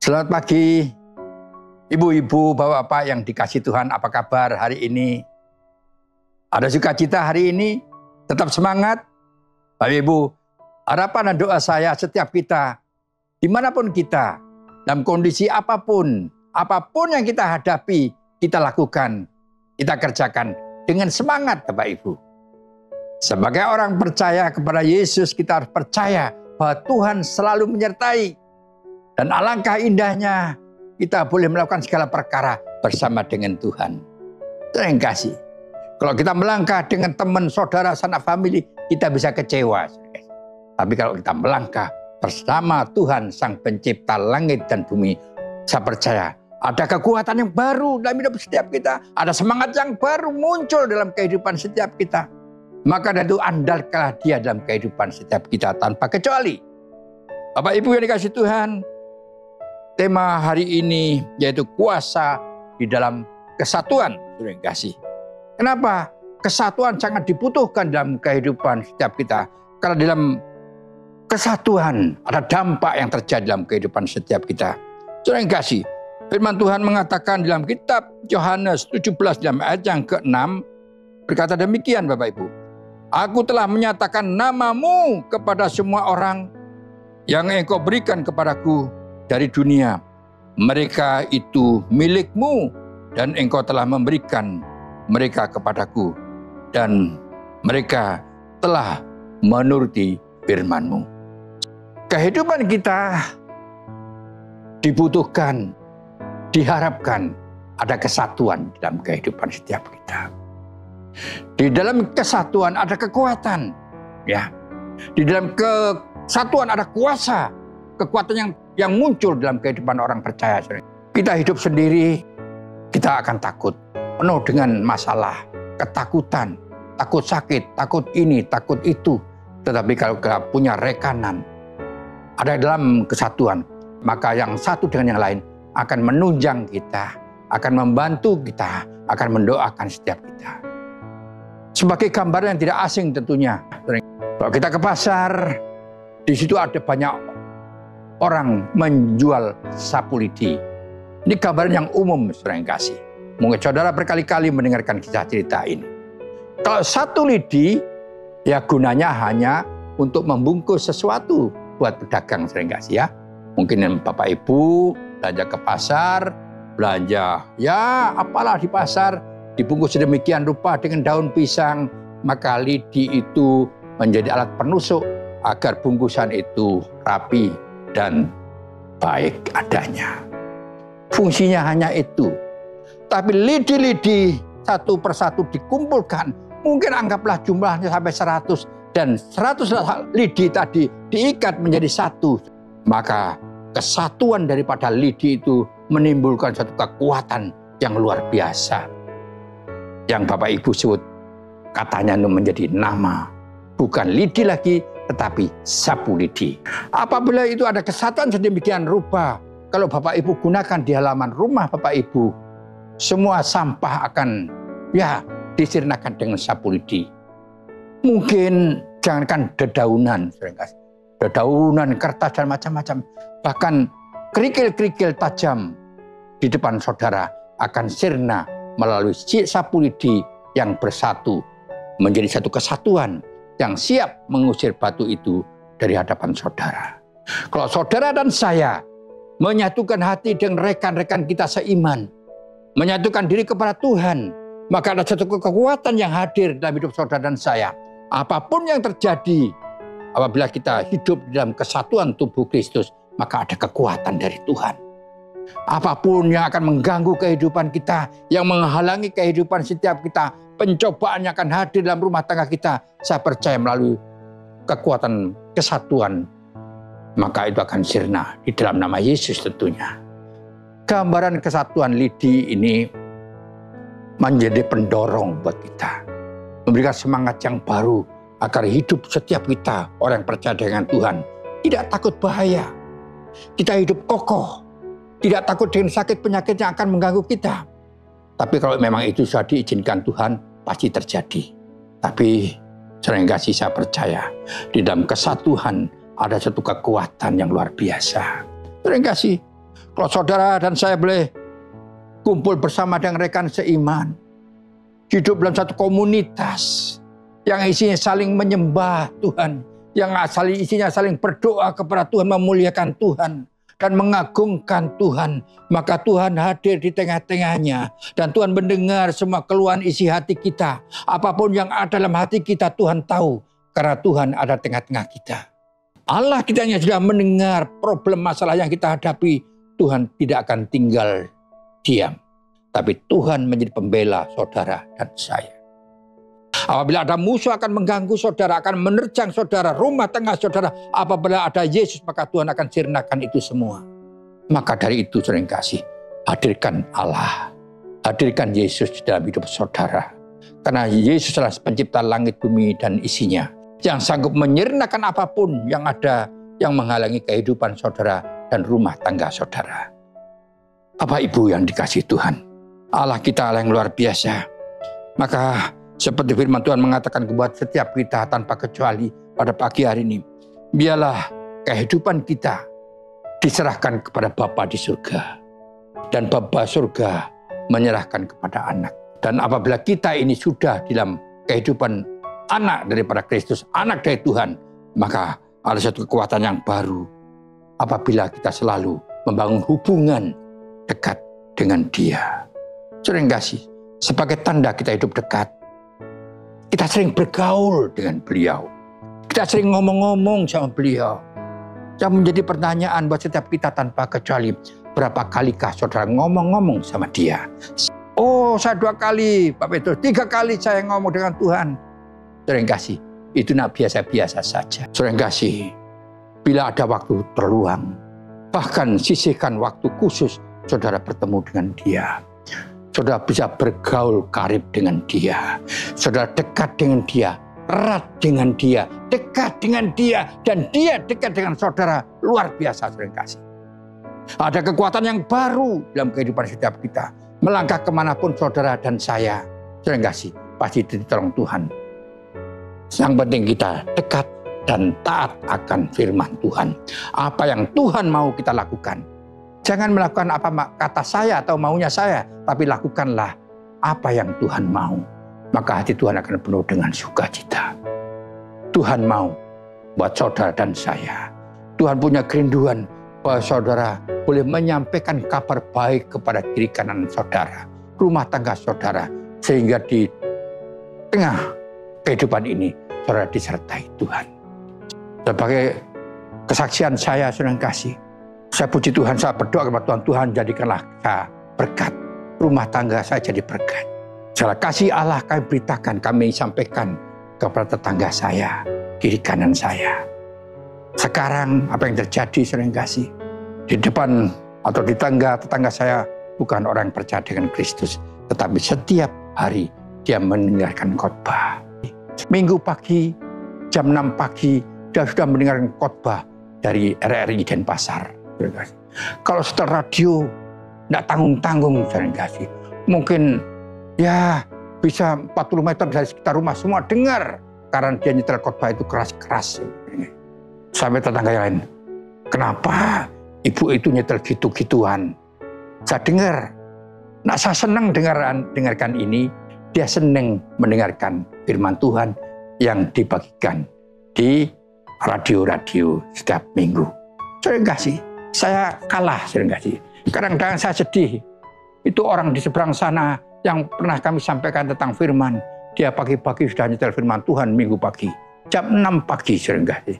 Selamat pagi, ibu-ibu, bapak-bapak yang dikasihi Tuhan. Apa kabar hari ini? Ada sukacita hari ini? Tetap semangat? Bapak Ibu, harapan dan doa saya setiap kita, dimanapun kita, dalam kondisi apapun yang kita hadapi, kita lakukan, kita kerjakan dengan semangat Bapak Ibu. Sebagai orang percaya kepada Yesus, kita harus percaya bahwa Tuhan selalu menyertai. Dan alangkah indahnya kita boleh melakukan segala perkara bersama dengan Tuhan. Terima kasih. Kalau kita melangkah dengan teman, saudara, sanak famili, kita bisa kecewa. Tapi kalau kita melangkah bersama Tuhan, Sang Pencipta langit dan bumi, saya percaya ada kekuatan yang baru dalam hidup setiap kita. Ada semangat yang baru muncul dalam kehidupan setiap kita. Maka dari itu andalkanlah Dia dalam kehidupan setiap kita tanpa kecuali. Bapak Ibu yang dikasihi Tuhan, tema hari ini yaitu kuasa di dalam kesatuan. Sudah dikasih. Kenapa? Kesatuan sangat dibutuhkan dalam kehidupan setiap kita. Karena dalam kesatuan ada dampak yang terjadi dalam kehidupan setiap kita. Sudah dikasih. Firman Tuhan mengatakan dalam kitab Yohanes 17 dalam ayat yang ke-6 berkata demikian Bapak Ibu. Aku telah menyatakan namamu kepada semua orang yang engkau berikan kepadaku dari dunia. Mereka itu milikmu dan engkau telah memberikan mereka kepadaku. Dan mereka telah menuruti firman-Mu. Kehidupan kita dibutuhkan, diharapkan ada kesatuan dalam kehidupan setiap kita. Di dalam kesatuan ada kekuatan, ya. Di dalam kesatuan ada kuasa, kekuatan yang muncul dalam kehidupan orang percaya. Kita hidup sendiri, kita akan takut, penuh dengan masalah, ketakutan, takut sakit, takut ini, takut itu. Tetapi kalau kita punya rekanan, ada dalam kesatuan, maka yang satu dengan yang lain akan menunjang kita, akan membantu kita, akan mendoakan setiap kita. Sebagai gambaran yang tidak asing tentunya. Kalau kita ke pasar, di situ ada banyak orang menjual sapu lidi. Ini gambaran yang umum, saudara yang kasih. Mungkin saudara berkali-kali mendengarkan kisah cerita ini. Kalau satu lidi, ya gunanya hanya untuk membungkus sesuatu buat pedagang, saudara yang kasih ya. Mungkin Bapak Ibu belanja ke pasar, belanja ya apalah di pasar, dibungkus sedemikian rupa dengan daun pisang, maka lidi itu menjadi alat penusuk agar bungkusan itu rapi dan baik adanya. Fungsinya hanya itu. Tapi lidi-lidi satu persatu dikumpulkan, mungkin anggaplah jumlahnya sampai 100, dan 100 lidi tadi diikat menjadi satu. Maka kesatuan daripada lidi itu menimbulkan satu kekuatan yang luar biasa. Yang Bapak Ibu sebut katanya menjadi nama. Bukan lidi lagi, tetapi sapu lidi. Apabila itu ada kesatuan sedemikian rupa, kalau Bapak Ibu gunakan di halaman rumah Bapak Ibu, semua sampah akan disirnakan dengan sapu lidi. Mungkin jangankan dedaunan, kertas dan macam-macam. Bahkan kerikil-kerikil tajam di depan saudara akan sirna melalui sapu lidi yang bersatu menjadi satu kesatuan yang siap mengusir batu itu dari hadapan saudara. Kalau saudara dan saya menyatukan hati dengan rekan-rekan kita seiman, menyatukan diri kepada Tuhan, maka ada satu kekuatan yang hadir dalam hidup saudara dan saya. Apapun yang terjadi, apabila kita hidup dalam kesatuan tubuh Kristus, maka ada kekuatan dari Tuhan. Apapun yang akan mengganggu kehidupan kita, yang menghalangi kehidupan setiap kita, pencobaan yang akan hadir dalam rumah tangga kita, saya percaya melalui kekuatan kesatuan, maka itu akan sirna di dalam nama Yesus tentunya. Gambaran kesatuan lidi ini menjadi pendorong buat kita, memberikan semangat yang baru agar hidup setiap kita, orang yang percaya dengan Tuhan, tidak takut bahaya. Kita hidup kokoh, tidak takut dengan sakit penyakit yang akan mengganggu kita. Tapi kalau memang itu sudah diizinkan Tuhan, pasti terjadi. Tapi sering kasih saya percaya, di dalam kesatuan ada satu kekuatan yang luar biasa. Sering kasih, Kalau saudara dan saya boleh kumpul bersama dengan rekan seiman, hidup dalam satu komunitas yang isinya saling menyembah Tuhan, yang isinya saling berdoa kepada Tuhan, memuliakan Tuhan dan mengagungkan Tuhan, maka Tuhan hadir di tengah-tengahnya dan Tuhan mendengar semua keluhan isi hati kita. Apapun yang ada dalam hati kita, Tuhan tahu karena Tuhan ada tengah-tengah kita. Allah kita hanya sudah mendengar problem masalah yang kita hadapi. Tuhan tidak akan tinggal diam, tapi Tuhan menjadi pembela saudara dan saya. Apabila ada musuh akan mengganggu saudara, akan menerjang saudara, rumah tangga saudara, apabila ada Yesus, maka Tuhan akan sirnakan itu semua. Maka dari itu, saudara yang kasih, hadirkan Allah, hadirkan Yesus di dalam hidup saudara. Karena Yesus adalah pencipta langit, bumi, dan isinya, yang sanggup menyirnakan apapun yang ada, yang menghalangi kehidupan saudara dan rumah tangga saudara. Bapak Ibu yang dikasihi Tuhan, Allah kita Allah yang luar biasa. Maka seperti firman Tuhan mengatakan kepada setiap kita tanpa kecuali pada pagi hari ini, biarlah kehidupan kita diserahkan kepada Bapa di surga. Dan Bapa surga menyerahkan kepada anak. Dan apabila kita ini sudah dalam kehidupan anak daripada Kristus, anak dari Tuhan, maka ada satu kekuatan yang baru. Apabila kita selalu membangun hubungan dekat dengan Dia. Saudara yang kasih, sebagai tanda kita hidup dekat, kita sering bergaul dengan beliau. Kita sering ngomong-ngomong sama beliau. Yang menjadi pertanyaan buat setiap kita tanpa kecuali, berapa kalikah saudara ngomong-ngomong sama Dia? Oh, saya 2 kali, Pak Petrus, 3 kali saya ngomong dengan Tuhan. Saudara yang kasih, itu nak biasa-biasa saja. Saudara yang kasih, bila ada waktu terluang, bahkan sisihkan waktu khusus, saudara bertemu dengan Dia. Saudara bisa bergaul karib dengan Dia. Saudara dekat dengan Dia, erat dengan Dia, dekat dengan Dia, dan Dia dekat dengan saudara. Luar biasa, saudara yang kasih. Ada kekuatan yang baru dalam kehidupan setiap kita. Melangkah kemanapun saudara dan saya, saudara yang kasih, pasti ditolong Tuhan. Yang penting kita dekat dan taat akan firman Tuhan. Apa yang Tuhan mau kita lakukan. Jangan melakukan apa kata saya atau maunya saya, tapi lakukanlah apa yang Tuhan mau. Maka hati Tuhan akan penuh dengan sukacita. Tuhan mau buat saudara dan saya. Tuhan punya kerinduan bahwa saudara boleh menyampaikan kabar baik kepada kiri kanan saudara, rumah tangga saudara, sehingga di tengah kehidupan ini saudara disertai Tuhan. Sebagai kesaksian saya, saudara yang kasih, saya puji Tuhan, saya berdoa kepada Tuhan, Tuhan jadikanlah saya berkat. Rumah tangga saya jadi berkat. Segala kasih Allah kami beritakan, kami sampaikan kepada tetangga saya, kiri kanan saya. Sekarang apa yang terjadi, saudara yang kasih, di depan atau di tetangga saya bukan orang yang percaya dengan Kristus, tetapi setiap hari dia mendengarkan khotbah. Minggu pagi, jam 6 pagi, dia sudah mendengarkan khotbah dari RRI Denpasar. Kalau setel radio, tidak tanggung-tanggung, saudara kasih. Mungkin ya bisa 40 meter dari sekitar rumah semua dengar. Karena dia nyetel khotbah itu keras-keras. Sampai tetangga yang lain, kenapa ibu itu nyetel gitu-gituan? Saya dengar. Nah, saya senang dengarkan ini. Dia senang mendengarkan firman Tuhan yang dibagikan di radio-radio setiap minggu. Saudara kasih. Saya kalah, saudara kasih. Kadang-kadang saya sedih. Itu orang di seberang sana yang pernah kami sampaikan tentang firman. Dia pagi-pagi sudah nyetel firman Tuhan minggu pagi. Jam 6 pagi, saudara kasih.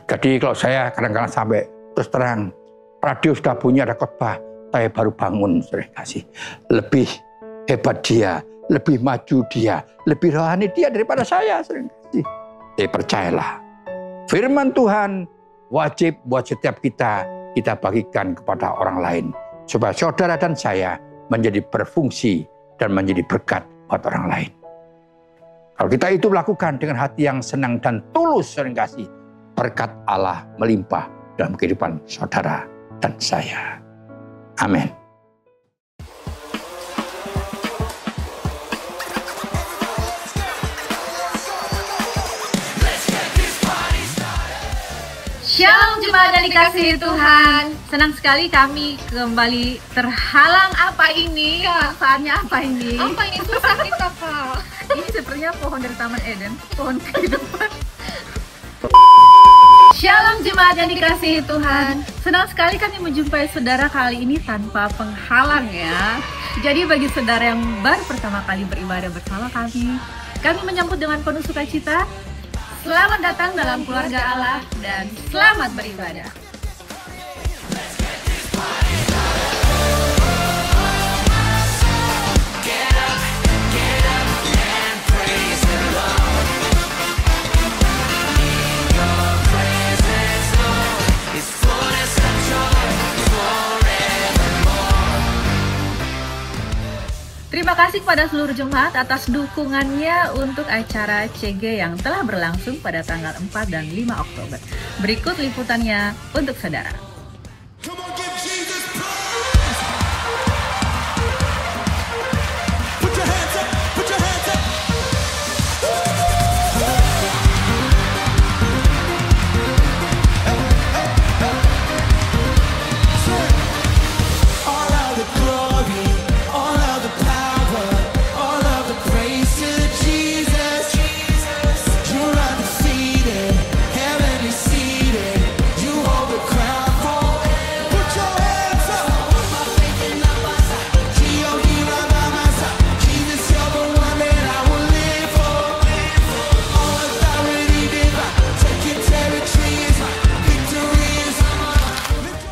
Jadi kalau saya kadang-kadang sampai terus terang, radio sudah bunyi ada khotbah, saya baru bangun, saudara kasih. Lebih hebat dia, lebih maju dia, lebih rohani dia daripada saya, saudara kasih. Percayalah, firman Tuhan wajib buat setiap kita bagikan kepada orang lain. Supaya saudara dan saya menjadi berfungsi dan menjadi berkat buat orang lain. Kalau kita itu lakukan dengan hati yang senang dan tulus, saudara kasih, berkat Allah melimpah dalam kehidupan saudara dan saya. Amin. Shalom jemaat yang dikasihi Tuhan. Senang sekali kami kembali terhalang. Apa ini? Kak, saatnya apa ini? Apa ini? Susah kita, Kak. Ini sepertinya pohon dari Taman Eden, pohon kehidupan. Shalom jemaat yang dikasihi Tuhan. Senang sekali kami menjumpai saudara kali ini tanpa penghalang ya. Jadi bagi saudara yang baru pertama kali beribadah bersama kami menyambut dengan penuh sukacita. Selamat datang dalam keluarga Allah dan selamat beribadah. Terima kasih kepada seluruh jemaat atas dukungannya untuk acara CG yang telah berlangsung pada tanggal 4 dan 5 Oktober. Berikut liputannya untuk saudara.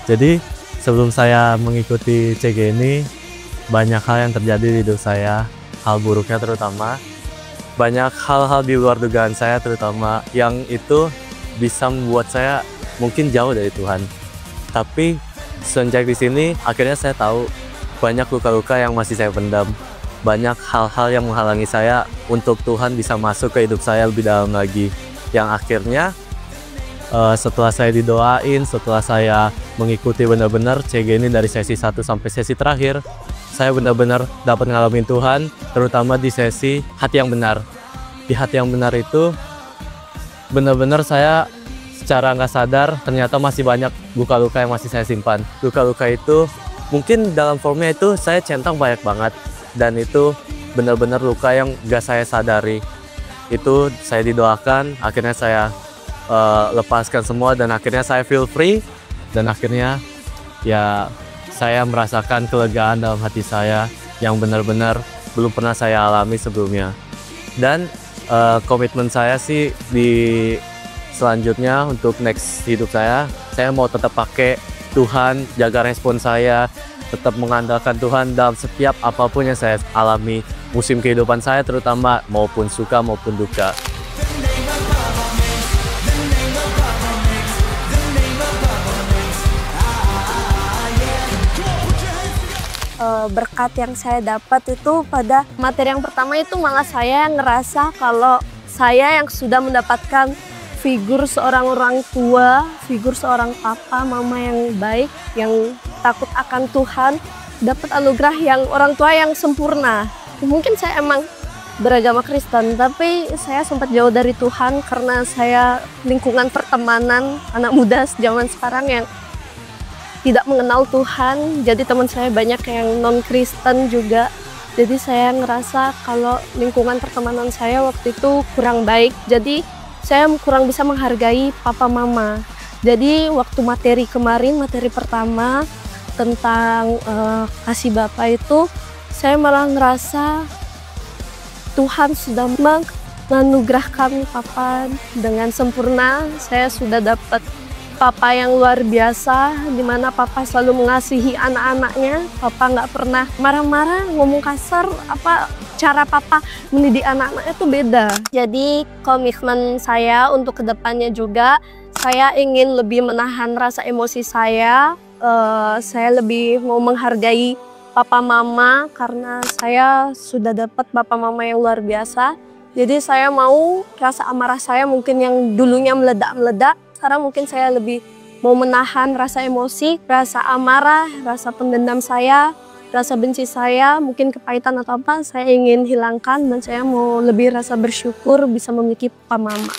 Jadi sebelum saya mengikuti CG ini, banyak hal yang terjadi di hidup saya, hal buruknya terutama. Banyak hal-hal di luar dugaan saya terutama, yang itu bisa membuat saya mungkin jauh dari Tuhan. Tapi sejak di sini, akhirnya saya tahu banyak luka-luka yang masih saya pendam. Banyak hal-hal yang menghalangi saya untuk Tuhan bisa masuk ke hidup saya lebih dalam lagi. Yang akhirnya setelah saya didoain, setelah saya mengikuti benar-benar CG ini dari sesi 1 sampai sesi terakhir, saya benar-benar dapat ngalamin Tuhan, terutama di sesi hati yang benar. Di hati yang benar itu, benar-benar saya secara nggak sadar, ternyata masih banyak luka-luka yang masih saya simpan. Luka-luka itu, mungkin dalam formnya itu saya centang banyak banget, dan itu benar-benar luka yang nggak saya sadari. Itu saya didoakan, akhirnya saya lepaskan semua, dan akhirnya saya feel free, dan akhirnya ya saya merasakan kelegaan dalam hati saya yang benar-benar belum pernah saya alami sebelumnya. Dan komitmen saya sih di selanjutnya untuk next hidup saya mau tetap pakai Tuhan, jaga respon saya, tetap mengandalkan Tuhan dalam setiap apapun yang saya alami, musim kehidupan saya terutama, maupun suka maupun duka. Berkat yang saya dapat itu pada materi yang pertama itu malah saya ngerasa kalau saya yang sudah mendapatkan figur seorang orang tua, figur seorang papa, mama yang baik, yang takut akan Tuhan, dapat anugerah yang orang tua yang sempurna. Mungkin saya emang beragama Kristen, tapi saya sempat jauh dari Tuhan karena saya lingkungan pertemanan anak muda zaman sekarang yang tidak mengenal Tuhan, jadi teman saya banyak yang non-Kristen juga. Jadi saya ngerasa kalau lingkungan pertemanan saya waktu itu kurang baik, jadi saya kurang bisa menghargai papa mama. Jadi waktu materi kemarin, materi pertama tentang kasih Bapa itu, saya malah ngerasa Tuhan sudah menganugerahkan papa dengan sempurna. Saya sudah dapat papa yang luar biasa, dimana papa selalu mengasihi anak-anaknya. Papa nggak pernah marah-marah, ngomong kasar. Cara papa mendidik anak-anaknya itu beda. Jadi komitmen saya untuk kedepannya juga, saya ingin lebih menahan rasa emosi saya. Saya lebih mau menghargai papa mama karena saya sudah dapat papa mama yang luar biasa. Jadi saya mau rasa amarah saya mungkin yang dulunya meledak-meledak, sekarang mungkin saya lebih mau menahan rasa emosi, rasa amarah, rasa pendendam saya, rasa benci saya, mungkin kepahitan atau apa, saya ingin hilangkan dan saya mau lebih rasa bersyukur bisa memiliki papa mama.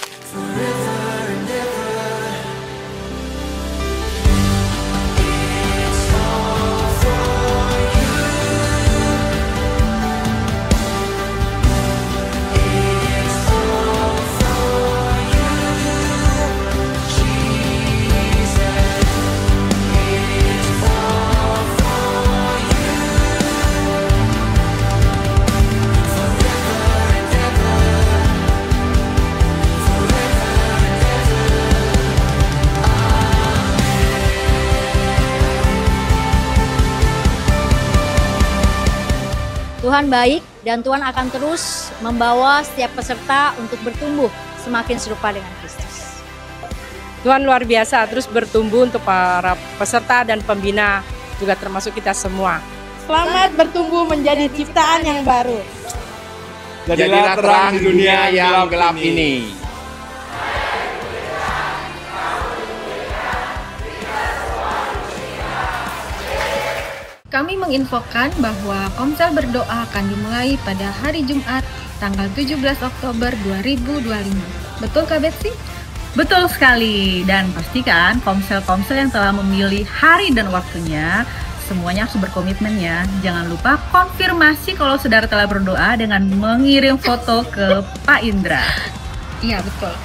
Tuhan baik dan Tuhan akan terus membawa setiap peserta untuk bertumbuh semakin serupa dengan Kristus. Tuhan luar biasa, terus bertumbuh untuk para peserta dan pembina, juga termasuk kita semua. Selamat bertumbuh menjadi ciptaan yang baru. Jadilah terang dunia yang gelap ini. Kami menginfokan bahwa Komsel Berdoa akan dimulai pada hari Jumat, tanggal 17 Oktober 2025. Betul Kak Betsy? Betul sekali, dan pastikan komsel-komsel yang telah memilih hari dan waktunya semuanya harus berkomitmen ya. Jangan lupa konfirmasi kalau saudara telah berdoa dengan mengirim foto ke Pak Indra. Iya betul.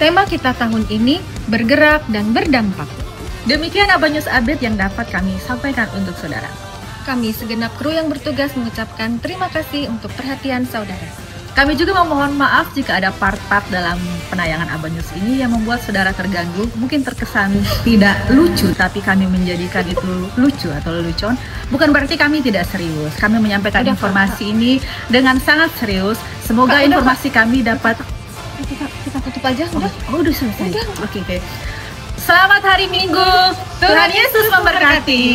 Tema kita tahun ini bergerak dan berdampak. Demikian Abang News Update yang dapat kami sampaikan untuk saudara. Kami segenap kru yang bertugas mengucapkan terima kasih untuk perhatian saudara. Kami juga memohon maaf jika ada part-part dalam penayangan Abang News ini yang membuat saudara terganggu, mungkin terkesan tidak lucu, tapi kami menjadikan itu lucu atau lelucon. Bukan berarti kami tidak serius. Kami menyampaikan informasi ini dengan sangat serius. Semoga informasi kami dapat Kita tutup aja, udah? Oh, udah selesai. Oke. Selamat hari Minggu. Tuhan Yesus memberkati.